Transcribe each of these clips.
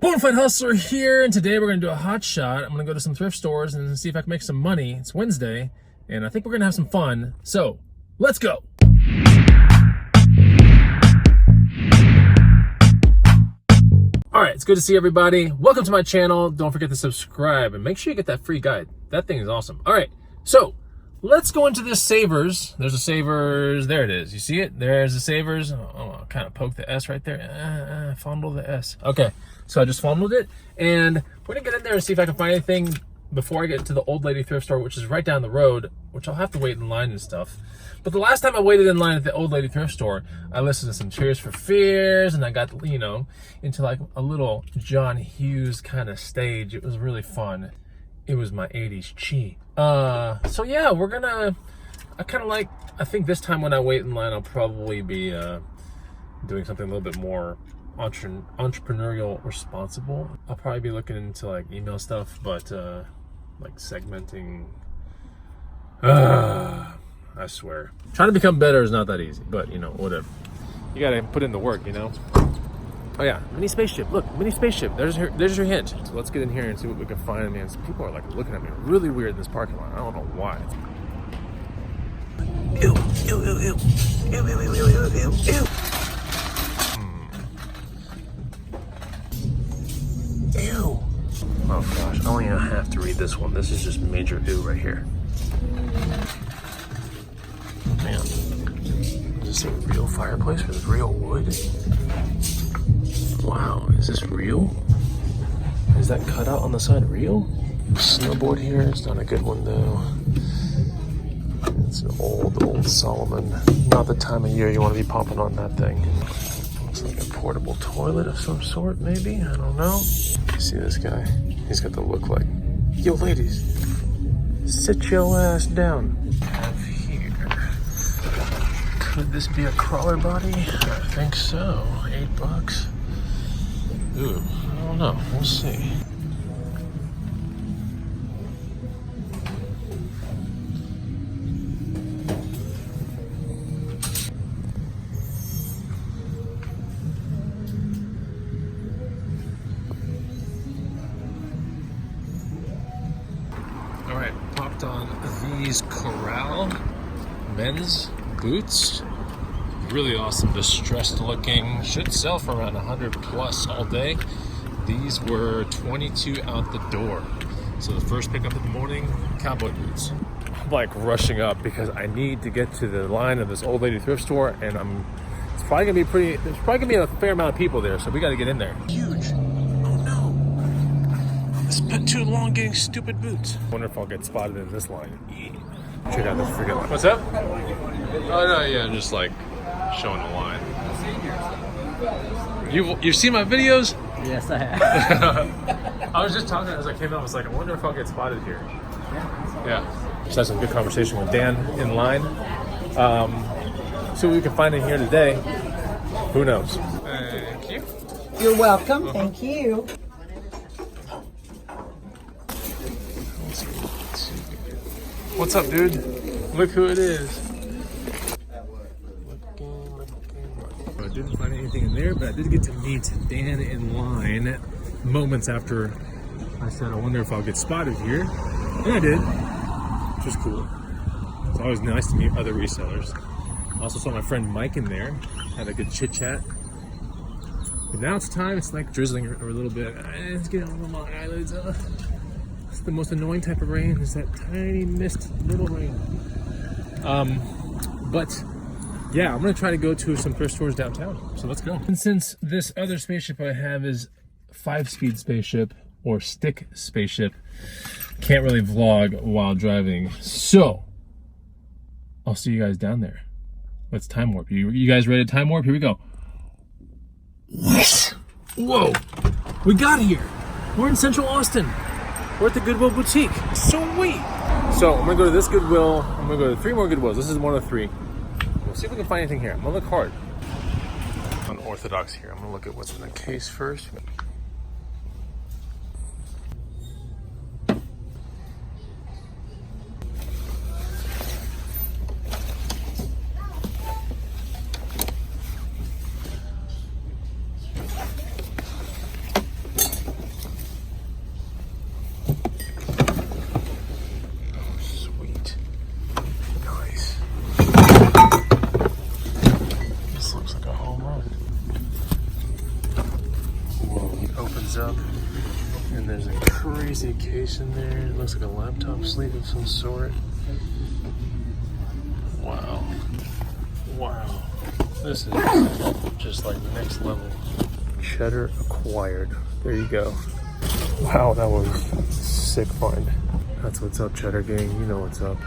Bonafide Hustler here, and today we're going to do a hot shot. I'm going to go to some thrift stores and see if I can make some money. It's Wednesday, and I think we're going to have some fun. So, let's go! Alright, it's good to see everybody. Welcome to my channel. Don't forget to subscribe, and make sure you get that free guide. That thing is awesome. Alright, so let's go into this Savers. There's a Savers. There it is. You see it? There's the Savers. Oh, I'll kind of poke the S right there. Fondle the S. Okay, so I just fondled it. And we're going to get in there and see if I can find anything before I get to the old lady thrift store, which is right down the road, which I'll have to wait in line and stuff. But the last time I waited in line at the old lady thrift store, I listened to some Cheers for Fears, and I got, you know, into like a little John Hughes kind of stage. It was really fun. It was my 80s chi. So yeah, we're gonna, I think this time when I wait in line, I'll probably be doing something a little bit more entrepreneurial responsible. I'll probably be looking into like email stuff, but like segmenting, I swear. Trying to become better is not that easy, but you know, whatever. You gotta put in the work, you know? Oh yeah, mini spaceship. Look, mini spaceship. There's your hint. So let's get in here and see what we can find. Man, some people are like looking at me really weird in this parking lot. I don't know why. Ew, ew, ew, ew. Ew, ew, ew, ew, ew, ew. Ew. Oh gosh, I don't even have to read this one. This is just major ew right here. Man, is this a real fireplace with real wood? Wow, is this real? Is that cutout on the side real? Snowboard here, it's not a good one though. It's an old Solomon. Not the time of year you want to be pumping on that thing. Looks like a portable toilet of some sort, maybe? I don't know. See this guy? He's got the look like, yo ladies, sit your ass down. Have here. Could this be a crawler body? I think so. $8. Ooh, I don't know. We'll see. All right, popped on these Corral men's boots. Really awesome, distressed looking. Should sell for around 100 plus all day. These were 22 out the door. So the first pickup in the morning, cowboy boots. I'm like rushing up because I need to get to the line of this old lady thrift store, and it's probably gonna be there's probably gonna be a fair amount of people there, so we gotta get in there. Huge. Oh no. I spent too long getting stupid boots. Wonder if I'll get spotted in this line. Yeah. Check out this freaking line. What's up? Oh no, yeah, just like showing the line. You've seen my videos? Yes, I have. I was just talking as I came out. I was like, I wonder if I'll get spotted here. Yeah. Just had some good conversation with Dan in line. See what we can find in here today. Who knows? Thank you. You're welcome. Thank you. What's up, dude? Look who it is. I didn't find anything in there, but I did get to meet Dan in line moments after I said, I wonder if I'll get spotted here. And I did, which was cool. It's always nice to meet other resellers. I also saw my friend Mike in there, had a good chit chat. But now it's time, it's like drizzling a little bit. It's getting a little long eyelids. It's the most annoying type of rain, is that tiny mist little rain. But yeah, I'm gonna try to go to some thrift stores downtown. So let's go. And since this other spaceship I have is 5-speed spaceship or stick spaceship, can't really vlog while driving. So I'll see you guys down there. Let's time warp. You guys ready to time warp? Here we go. Yes. Whoa, we got here. We're in Central Austin. We're at the Goodwill boutique. Sweet. So I'm gonna go to this Goodwill. I'm gonna go to 3 more Goodwills. This is one of 3. We'll see if we can find anything here. I'm gonna look hard. Unorthodox here. I'm gonna look at what's in the case first. case in there. It looks like a laptop sleeve of some sort. Wow. Wow. This is just like next level. Cheddar acquired. There you go. Wow, that was sick find. That's what's up, Cheddar Gang. You know what's up.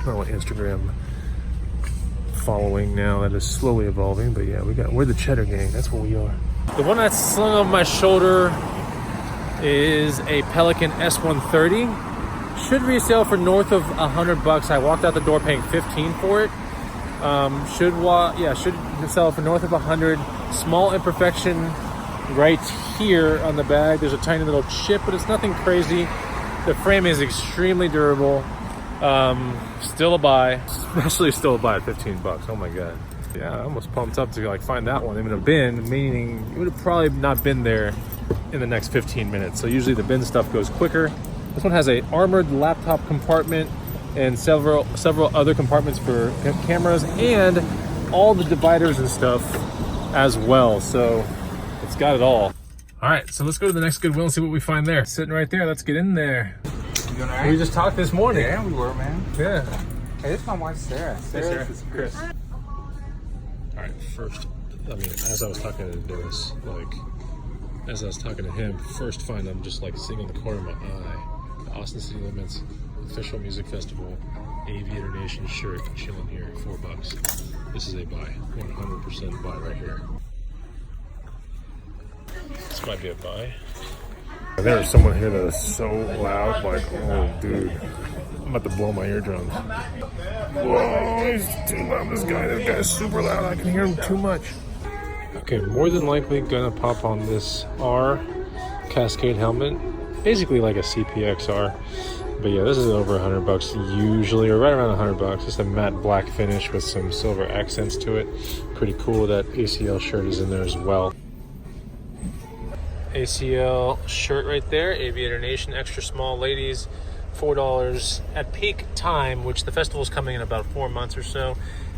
I want Instagram following now that is slowly evolving, but yeah, we're the Cheddar Gang. That's what we are. The one that's slung over my shoulder is a Pelican S130. Should resell for north of $100. I walked out the door paying $15 for it. Should sell for north of 100. Small imperfection right here on the bag. There's a tiny little chip, but it's nothing crazy. The frame is extremely durable. Still a buy, especially still a buy at $15. Oh my god. Yeah, I almost pumped up to like find that one in a bin, meaning it would have probably not been there in the next 15 minutes. So usually the bin stuff goes quicker. This one has a armored laptop compartment and several other compartments for cameras and all the dividers and stuff as well. So it's got it all. All right, so let's go to the next Goodwill and see what we find there. Sitting right there, let's get in there. You doing all right? We just talked this morning. Yeah, we were, man. Yeah. Hey, this is my wife, Sarah. Sarah. This is Chris. All right, first, I mean, as I was talking to Dennis, as I was talking to him, first find I'm just like seeing in the corner of my eye. The Austin City Limits Official Music Festival Aviator Nation shirt chilling here, $4. This is a buy, 100% buy right here. This might be a buy. There's someone here that is so loud, like, oh dude, I'm about to blow my eardrums. Whoa, he's too loud, this guy's super loud, I can hear him too much. Okay, more than likely gonna pop on this R Cascade helmet, basically like a CPXR. But yeah, this is over $100 usually, or right around $100. Just a matte black finish with some silver accents to it. Pretty cool. That ACL shirt is in there as well. ACL shirt right there, Aviator Nation, extra small ladies, $4 at peak time, which the festival's coming in about 4 months or so,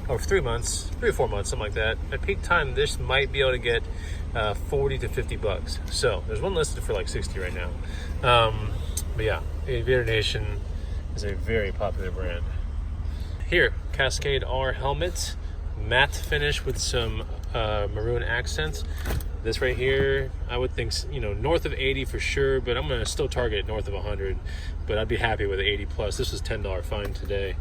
or 3 months, 3 or 4 months, something like that. At peak time, this might be able to get $40 to $50. So there's one listed for like 60 right now. But yeah, Aviator Nation is a very popular brand. Here, Cascade R helmets, matte finish with some maroon accents. This right here, I would think, north of 80 for sure, but I'm gonna still target north of 100, but I'd be happy with 80 plus. This was $10 find today,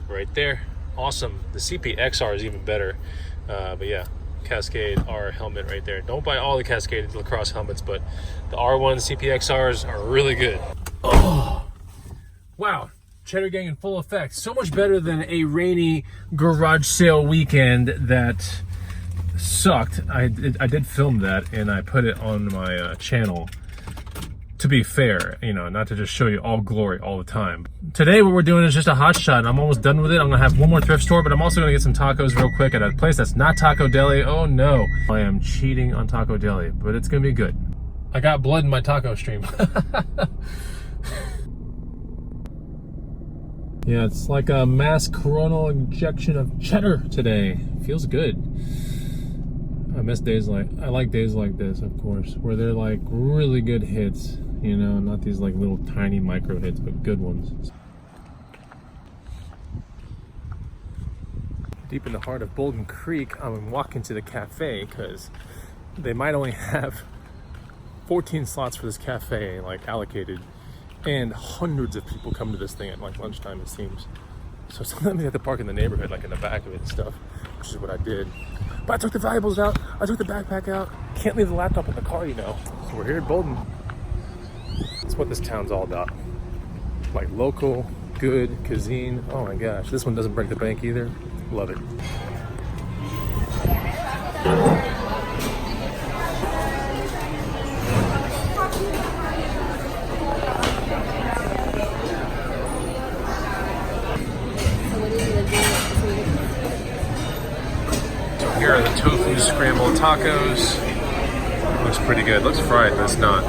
right there. Awesome. The CPXR is even better, but yeah, Cascade R helmet right there. Don't buy all the Cascade lacrosse helmets, but the R1 CPXRs are really good. Oh, wow. Cheddar Gang in full effect. So much better than a rainy garage sale weekend that sucked. I did film that and I put it on my channel. To be fair, not to just show you all glory all the time. Today what we're doing is just a hot shot. I'm almost done with it. I'm gonna have one more thrift store, but I'm also gonna get some tacos real quick at a place that's not Taco Deli. Oh no, I am cheating on Taco Deli, but it's gonna be good. I got blood in my taco stream. Yeah, it's like a mass coronal injection of cheddar today. Feels good. I miss days I like days like this, of course, where they're like really good hits, not these like little tiny micro hits, but good ones. Deep in the heart of Bolden Creek, I'm walking to the cafe because they might only have 14 slots for this cafe, allocated. And hundreds of people come to this thing at lunchtime, it seems. So sometimes you have to park in the neighborhood, in the back of it and stuff, which is what I did. But I took the valuables out, I took the backpack out. Can't leave the laptop in the car, So we're here at Bolden. That's what this town's all about. Local, good, cuisine. Oh my gosh, this one doesn't break the bank either. Love it. Here are the tofu scrambled tacos. Looks pretty good. Looks fried, but it's not.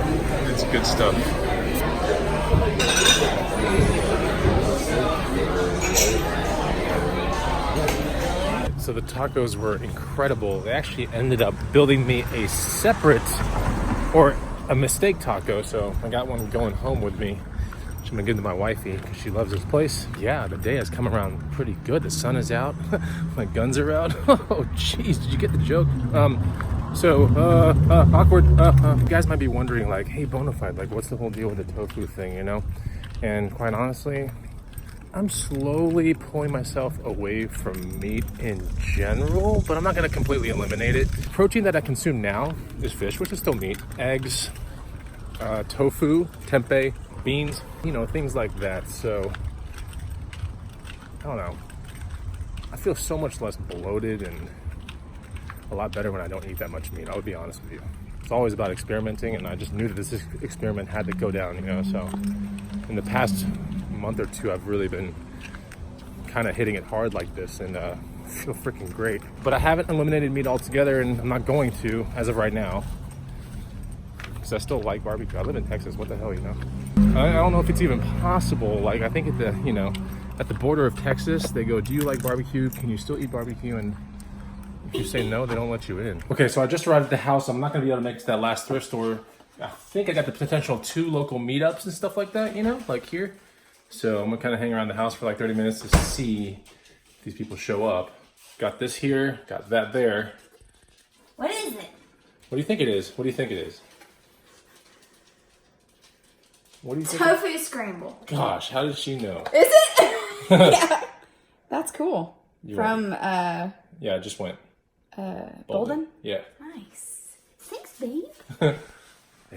It's good stuff. So the tacos were incredible. They actually ended up building me a separate, or a mistake taco. So I got one going home with me. I'm gonna give to my wifey because she loves this place. Yeah, the day has come around pretty good. The sun is out. My guns are out. Oh, jeez, did you get the joke? Awkward. You guys might be wondering, like, hey, Bonafide, like, what's the whole deal with the tofu thing, you know? And quite honestly, I'm slowly pulling myself away from meat in general, but I'm not gonna completely eliminate it. Protein that I consume now is fish, which is still meat, eggs, tofu, tempeh, beans, you know, things like that. So I don't know, I feel so much less bloated and a lot better when I don't eat that much meat. I would be honest with you. It's always about experimenting, and I just knew that this experiment had to go down, you know. So in the past month or two, I've really been kind of hitting it hard like this, and feel freaking great. But I haven't eliminated meat altogether, and I'm not going to as of right now, because I still like barbecue. I live in Texas. What the hell, you know? I don't know if it's even possible. Like, I think at the, you know, at the border of Texas, they go, do you like barbecue? Can you still eat barbecue? And if you say no, they don't let you in. Okay, so I just arrived at the house. I'm not gonna be able to make it to that last thrift store. I think I got the potential 2 local meetups and stuff like that, you know, like here. So I'm gonna kind of hang around the house for like 30 minutes to see if these people show up. Got this here, got that there. What is it? What do you think it is? What do you think it is? What do you think? Tofu scramble. Gosh, how did she know? Is it? Yeah. That's cool. You're From, Yeah, I just went. Bolden? Yeah. Nice. Thanks, babe. There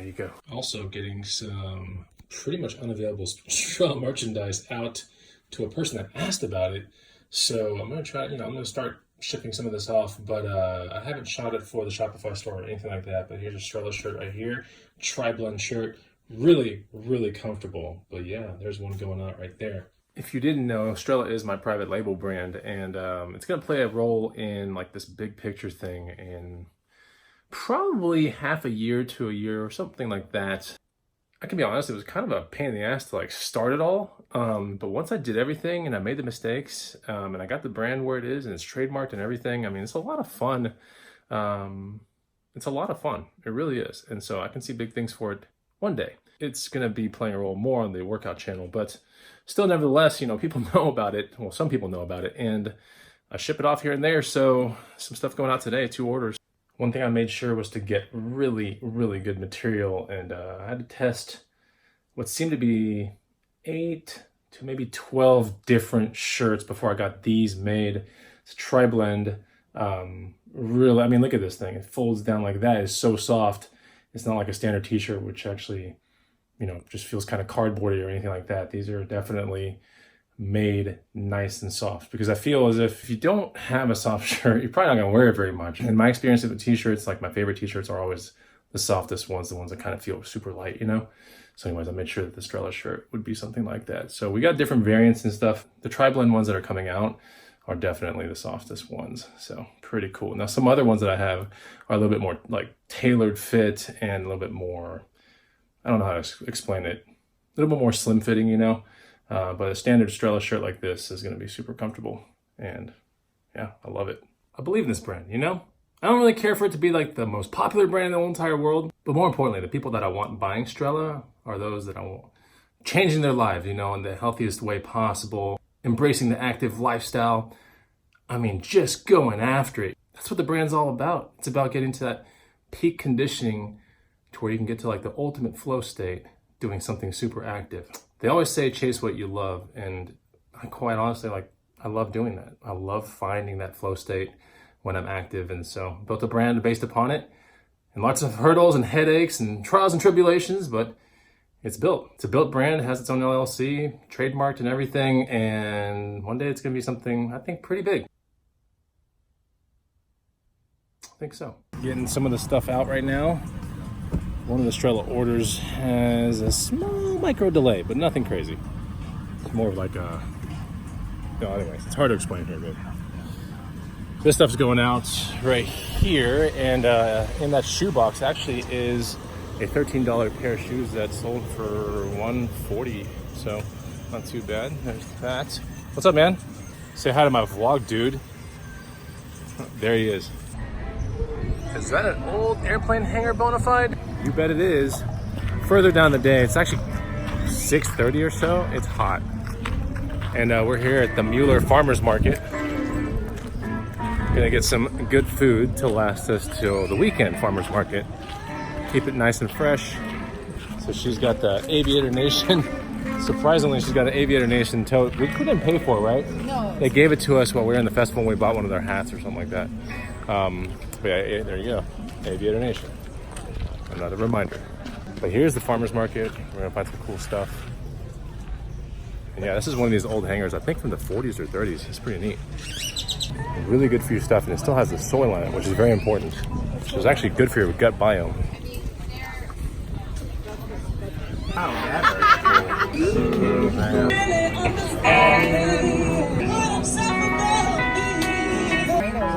you go. Also getting some pretty much unavailable straw merchandise out to a person that asked about it. So I'm going to try, you know, I'm going to start shipping some of this off, but I haven't shot it for the Shopify store or anything like that. But here's a Strella shirt right here, tri-blend shirt, really, really comfortable. But yeah, there's one going out right there. If you didn't know, Strella is my private label brand, and it's going to play a role in like this big picture thing in probably half a year to a year or something like that. I can be honest, it was kind of a pain in the ass to like start it all. But once I did everything and I made the mistakes, and I got the brand where it is and it's trademarked and everything, I mean, it's a lot of fun. It's a lot of fun. It really is. And so I can see big things for it one day. It's going to be playing a role more on the workout channel, but still, nevertheless, you know, people know about it. Well, some people know about it, and I ship it off here and there. So some stuff going out today, 2 orders. One thing I made sure was to get really, really good material, and I had to test what seemed to be 8 to maybe 12 different shirts before I got these made. It's a tri-blend. Really, I mean, look at this thing. It folds down like that. It's so soft. It's not like a standard t-shirt, which actually, you know, just feels kind of cardboardy or anything like that. These are definitely made nice and soft, because I feel as if you don't have a soft shirt, you're probably not gonna wear it very much. In my experience with t-shirts, like my favorite t-shirts are always the softest ones, the ones that kind of feel super light, you know? So anyways, I made sure that the Strella shirt would be something like that. So we got different variants and stuff. The tri-blend ones that are coming out are definitely the softest ones. So pretty cool. Now some other ones that I have are a little bit more like tailored fit and a little bit more, I don't know how to explain it, a little bit more slim fitting, you know? But a standard Strella shirt like this is going to be super comfortable, and yeah, I love it. I believe in this brand, you know? I don't really care for it to be like the most popular brand in the whole entire world, but more importantly, the people that I want buying Strella are those that I want changing their lives, you know, in the healthiest way possible, embracing the active lifestyle. I mean, just going after it. That's what the brand's all about. It's about getting to that peak conditioning to where you can get to like the ultimate flow state doing something super active. They always say chase what you love, and I quite honestly, like, I love doing that. I love finding that flow state when I'm active, and so built a brand based upon it, and lots of hurdles and headaches and trials and tribulations, but it's built. It's a built brand, it has its own LLC, trademarked and everything, and one day it's gonna be something, I think, pretty big. I think so. Getting some of the stuff out right now. One of the Strella orders has a small micro delay, but nothing crazy. It's more of like a, no, anyways, it's hard to explain here, but this stuff's going out right here, and in that shoe box actually is a $13 pair of shoes that sold for $140, so not too bad. There's that. What's up, man? Say hi to my vlog, dude. There he is. Is that an old airplane hangar, Bonafide? You bet it is. Further down the day, it's actually 6:30 or so. It's hot. And we're here at the Mueller Farmers Market. Gonna get some good food to last us till the weekend farmers market. Keep it nice and fresh. So she's got the Aviator Nation. Surprisingly, she's got an Aviator Nation tote. We couldn't pay for it, right? No. They gave it to us while we were in the festival and we bought one of their hats or something like that. But yeah, there you go. Aviator Nation. Another reminder. But here's the farmers market. We're gonna find some cool stuff. And yeah, this is one of these old hangers, I think from the 40s or 30s. It's pretty neat. Really good for your stuff, and it still has the soil on it, which is very important. So it's actually good for your gut biome. Oh, yeah.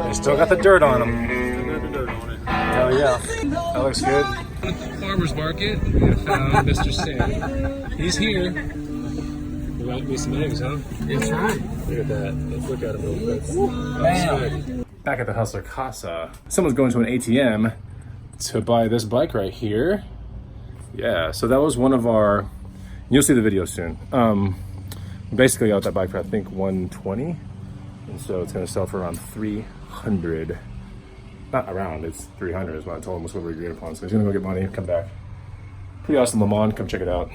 They still got the dirt on them. Hell yeah. That looks good. Farmers market. We found Mr. Sam. He's here. We got me some eggs, huh? That's right. Look at that. Let's look at him real quick. That's good. Back at the Hustler Casa, someone's going to an ATM to buy this bike right here. Yeah, so that was one of our, you'll see the video soon. We basically got that bike for I think $120, and so it's gonna sell for around 300. Not around, it's 300 is what I told him was what we agreed upon. So he's gonna go get money, come back. Pretty awesome Le Mans, come check it out.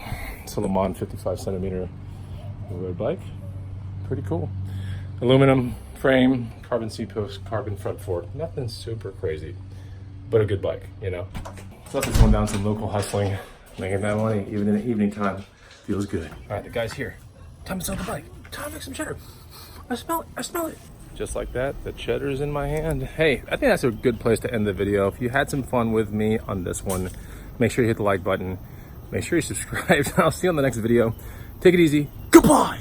It's a Le Mans 55 centimeter road bike. Pretty cool. Aluminum frame, carbon seat post, carbon front fork. Nothing super crazy, but a good bike, you know. So that's going down some local hustling, making that money even in the evening time. Feels good. All right, the guy's here. Time to sell the bike. Time to make some cheddar. I smell it. I smell it. Just like that, the cheddar's in my hand. Hey, I think that's a good place to end the video. If you had some fun with me on this one, make sure you hit the like button. Make sure you subscribe. I'll see you on the next video. Take it easy. Goodbye.